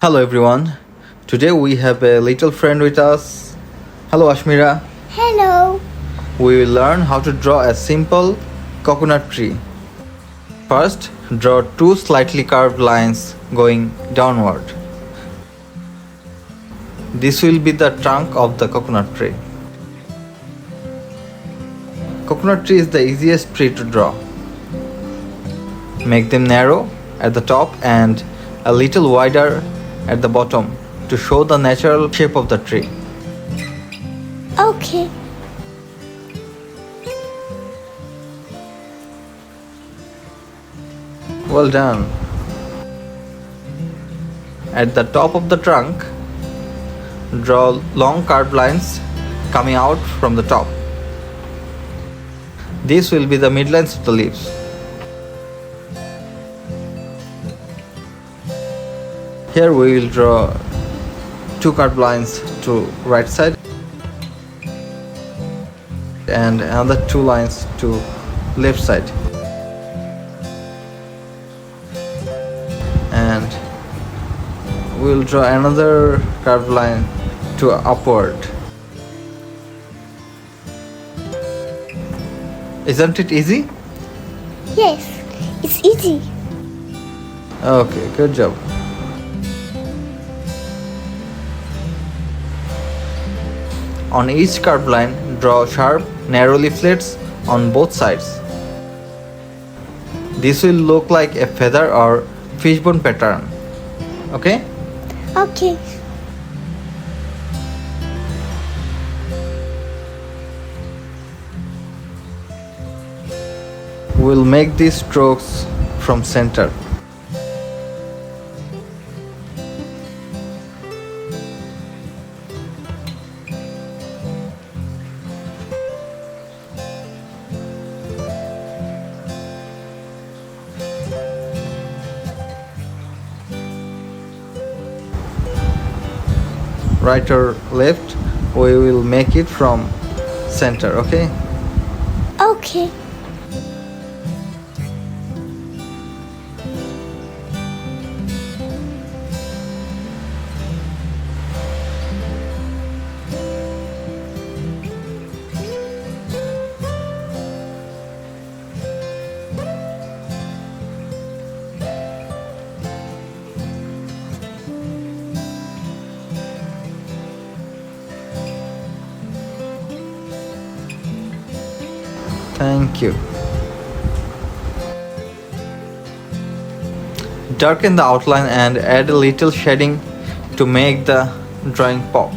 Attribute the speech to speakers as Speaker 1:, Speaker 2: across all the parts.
Speaker 1: Hello everyone. Today we have a little friend with us. Hello Ashmira.
Speaker 2: Hello.
Speaker 1: We will learn how to draw a simple coconut tree. First, draw two slightly curved lines going downward. This will be the trunk of the coconut tree. Coconut tree is the easiest tree to draw. Make them narrow at the top and a little wider at the bottom to show the natural shape of the tree.
Speaker 2: Okay.
Speaker 1: Well done. At the top of the trunk, draw long curved lines coming out from the top. These will be the midlines of the leaves. Here we will draw two curved lines to right side and another two lines to left side. And we will draw another curved line to upward. Isn't it easy?
Speaker 2: Yes, it's easy.
Speaker 1: Okay, good job. On each curved line, draw sharp, narrow leaflets on both sides. This will look like a feather or fishbone pattern. Okay?
Speaker 2: Okay.
Speaker 1: We'll make these strokes from center. Right or left, we will make it from center. Okay?
Speaker 2: Okay.
Speaker 1: Thank you. Darken the outline and add a little shading to make the drawing pop.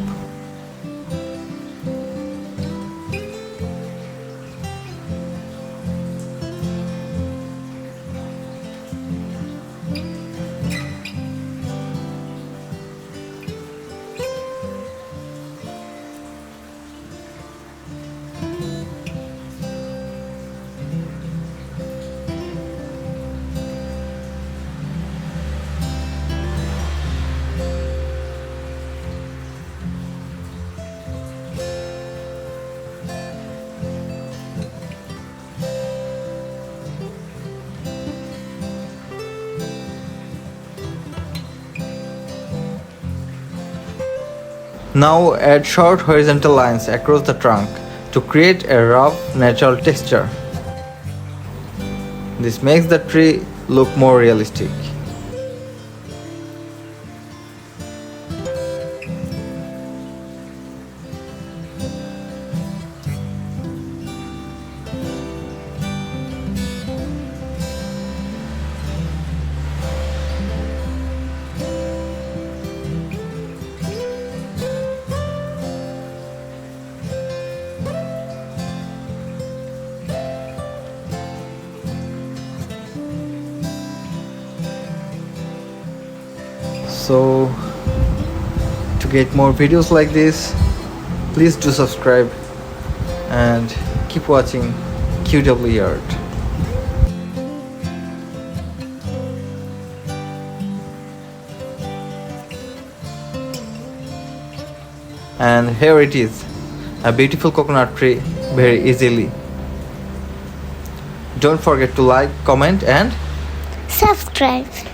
Speaker 1: Now add short horizontal lines across the trunk to create a rough, natural texture. This makes the tree look more realistic. So, to get more videos like this, please do subscribe and keep watching QW Art. And here it is, a beautiful coconut tree, very easily. Don't forget to like, comment and
Speaker 2: Subscribe.